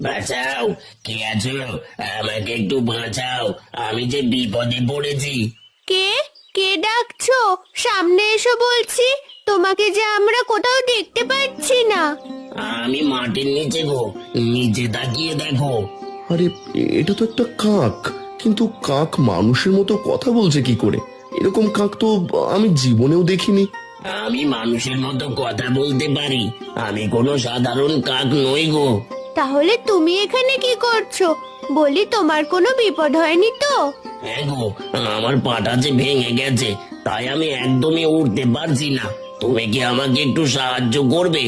বাঁচাও, কে আছো? আমাকে একটু বাঁচাও, আমি যে বিপদে পড়েছি। কে কে ডাকছো? সামনে এসো বলছি। তোমাকে যে আমরা কোথাও দেখতে পাচ্ছি না। আমি মাটির নিচে গো, নিচে তাকিয়ে দেখো। আরে, এটা তো একটা কাক, কিন্তু কাক মানুষের মতো কথা বলছে কি করে? এরকম কাক তো আমি জীবনেও দেখিনি। আমি মানুষের মতো কথা বলতে পারি, আমি কোনো সাধারণ কাক নই গো। তাহলে তুমি এখানে কি করছো? বলি, তোমার কোনো বিপদ হয়নি তো? হ্যাঁ গো, আমার পাটা যে ভেঙে গেছে, তাই আমি একদমই উঠতে পারছি না। তুমি কি আমাকে একটু সাহায্য করবে?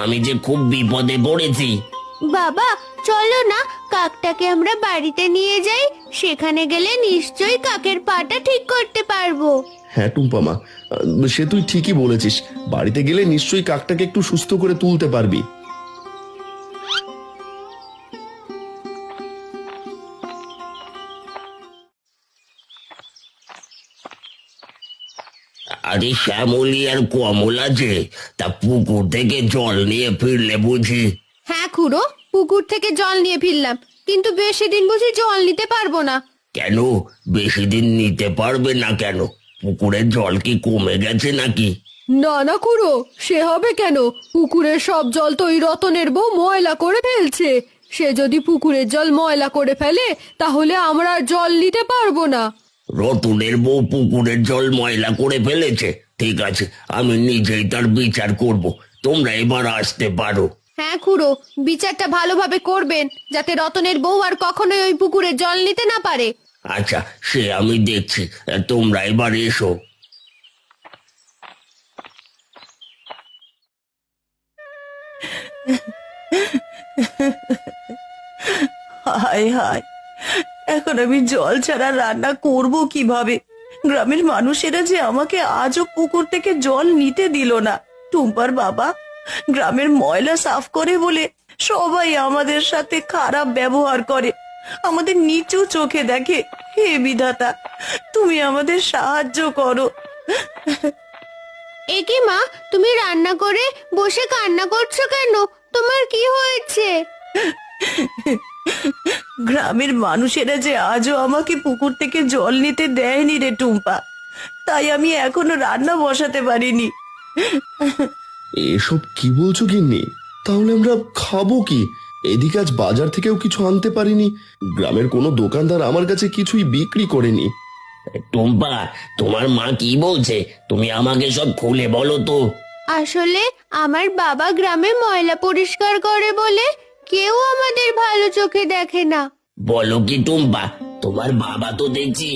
আমি যে খুব বিপদে পড়েছি। বাবা, চলো না, কাকটাকে আমরা বাড়িতে নিয়ে যাই। সেখানে গেলে নিশ্চয়ই কাকের পাটা ঠিক করতে পারবো। হ্যাঁ টুম্পা মা, সে তুই ঠিকই বলেছিস। বাড়িতে গেলে নিশ্চয়ই কাকটাকে একটু সুস্থ করে তুলতে পারবি। আরে শ্যামলি আর কমলা যে, তা পুকুর থেকে জল নিয়ে ফিরলে বুঝি? হ্যাঁ খুড়ো, পুকুর থেকে জল নিয়ে ফিরলাম, কিন্তু বেশি দিন বুঝি জল নিতে পারবো না। কেন? বেশি দিন নিতে পারবে না কেন? পুকুরের জল কি কমে গেছে নাকি? না না খুড়ো, সে হবে কেন? পুকুরের সব জল তো ওই রতনের বউ ময়লা করে ফেলছে। সে যদি পুকুরের জল ময়লা করে ফেলে, তাহলে আমরা আর জল নিতে পারবো না। রতনের বউ পুকুরের জল ময়লা করে ফেলেছে? ঠিক আছে, আমি নিজেই তার বিচার করব। তোমরা এবার আসতে পারো। হ্যাঁ খুড়ো, বিচারটা ভালোভাবে করবেন, যাতে রতনের বউ আর কখনোই ওই পুকুরে জল নিতে না পারে। আচ্ছা, সে আমি দেখছি। তোমরা এবার এসো। হায় হায়, এখন আমি জল ছাড়া রান্না করব কিভাবে? গ্রামের মানুষেরা যে আমাকে আজও পুকুর থেকে জল নিতে দিল না। টুম্পার বাবা গ্রামের ময়লা সাফ করে বলে সবাই আমাদের সাথে খারাপ ব্যবহার করে, আমাদের নিচু চোখে দেখে। হে বিধাতা, তুমি আমাদের সাহায্য করো। এ কি মা, তুমি রান্না করে বসে কান্না করছো কেন? তোমার কি হয়েছে? গ্রামের মানুষেরা যে আজও আমাকে পুকুর থেকে জল নিতে দেয়নি রে টুম্পা, তাই আমি এখনো রান্না বসাতে পারিনি। এসব কি বলছো গিন্নি? তাহলে আমরা খাবো কি? এদিকে আজ বাজার থেকেও কিছু আনতে পারিনি। গ্রামের কোনো দোকানদার আমার কাছে কিছুই বিক্রি করেনি। টুম্পা, তোমার মা কি বলছে? তুমি আমাকে সব খুলে বলো তো। আসলে আমার বাবা গ্রামে ময়লা পরিষ্কার করে বলে কেউ আমাদের ভালো চোখে দেখে না। বলো কি টুম্পা? তোমার বাবা তো দেখছি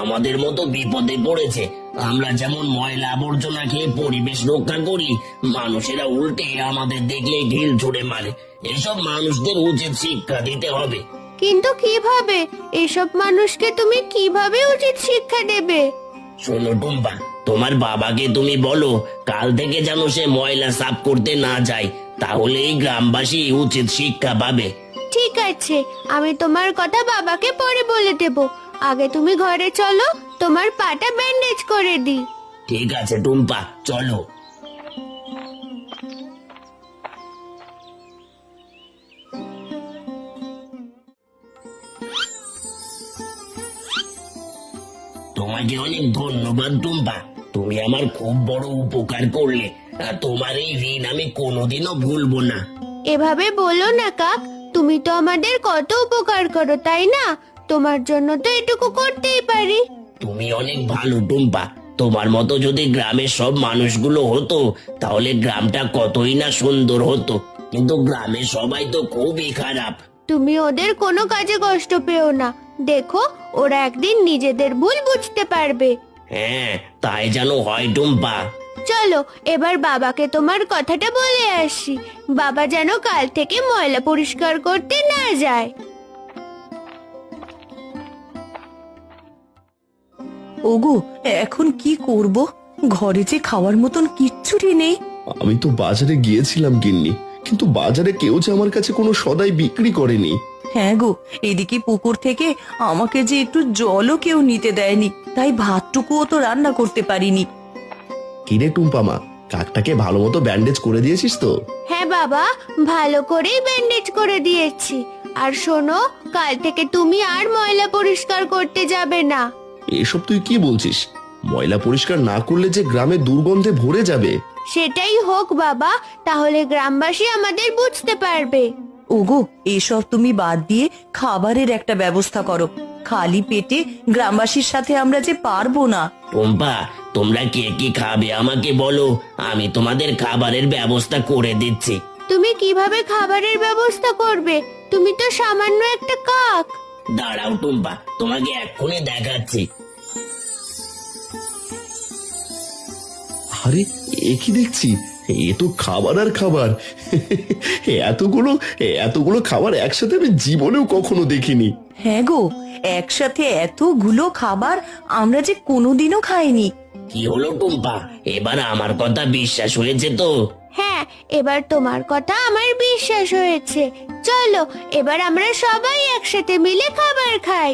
আমাদের মতো বিপদে পড়েছে। আমরা যেমন ময়লা আবর্জনা খেয়ে পরিবেশ রক্ষা করি, মানুষেরা উল্টে আমাদের দেখলে ঢিল ছুড়ে মারে। এসব মানুষদের উচিত শিক্ষা দিতে হবে। কিন্তু কিভাবে? এসব মানুষকে তুমি কিভাবে উচিত শিক্ষা দেবে? শোনো টুম্পা, তোমার বাবাকে তুমি বলো কাল থেকে যেন সে ময়লা সাফ করতে না যায়, তাহলে এই গ্রামবাসী উচিত শিক্ষা পাবে। ঠিক আছে, আমি তোমার কথা বাবাকে পরে বলে দেব। আগে তুমি ঘরে চলো, তোমার পাটা ব্যান্ডেজ করে দিই। ঠিক আছে টুম্পা, চলো। তোমাকে অনেক ধন্যবাদ টুম্পা, তুমি আমার খুব বড় উপকার করলে। আর তোমার এই ঋণ আমি কোনোদিনও ভুলবো না। এভাবে বলো না কাক, তুমি তো আমাদের কত উপকার করো, তাই না? তোমার জন্য তো এটুকু করতেই পারি। তুমি অনেক ভালো টুম্পা। তোমার মতো যদি গ্রামের সব মানুষগুলো হতো, তাহলে গ্রামটা কতই না সুন্দর হতো। কিন্তু গ্রামের সবাই তো খুবই খারাপ। তুমি ওদের কোনো কাজে কষ্ট পেও না, দেখো ওরা একদিন নিজেদের ভুল বুঝতে পারবে। হ্যাঁ, তাই যেন হয় টুম্পা। চলো এবার বাবাকে তোমার কথাটা বলে আসি, বাবা যেন কাল থেকে ময়লা পরিষ্কার করতে না যায়। ওগো, এখন কি করব? ঘরে যে খাওয়ার মতন কিচ্ছুটি নেই। আমি তো বাজারে গিয়েছিলাম গিন্নি, কিন্তু বাজারে কেউ যে আমার কাছে কোনো সদাই বিক্রি করেনি। হ্যাঁ গো, এদিকে পুকুর থেকে আমাকে যে একটু জলও কেউ নিতে দেয়নি, তাই ভাতটুকুও তো রান্না করতে পারিনি। কিরে টুম্পা মা, কাকটাকে ভালো মতো ব্যান্ডেজ করে দিয়েছিস তো? হ্যাঁ বাবা, ভালো করেই ব্যান্ডেজ করে দিয়েছি। আর শোনো, কাল থেকে তুমি আর ময়লা পরিষ্কার করতে যাবে না। এসব তুই কি বলছিস? ময়লা পরিষ্কার না করলে যে গ্রামে দুর্গন্ধে ভরে যাবে। সেটাই হোক বাবা, তাহলে গ্রামবাসী আমাদের বুঝতে পারবে। ওগো, এসব তুমি বাদ দিয়ে খাবারের একটা ব্যবস্থা করো। খালি পেটে গ্রামবাসীর সাথে আমরা যে পারবো না। টুম্পা, তোমরা কে কি খাবে আমাকে বলো, আমি তোমাদের খাবারের ব্যবস্থা করে দিচ্ছি। তুমি কিভাবে খাবারের ব্যবস্থা করবে? তুমি তো সামান্য একটা কাক। দাঁড়াও টুম্পা, তোমাকে এক্ষুনি দেখাচ্ছি। আরে, এ কি দেখছি? এ তো খাবার আর খাবার। এতগুলো এতগুলো খাবার একসাথে আমি জীবনেও কখনো দেখিনি। হ্যাঁ গো, একসাথে এতগুলো খাবার আমরা যে কোনোদিনও খাইনি। কি হলো টুম্পা, এবার আমার কথা বিশ্বাস হয়েছে তো? হ্যাঁ, এবার তোমার কথা আমার বিশ্বাস হয়েছে। চলো, এবার আমরা সবাই একসাথে মিলে খাবার খাই।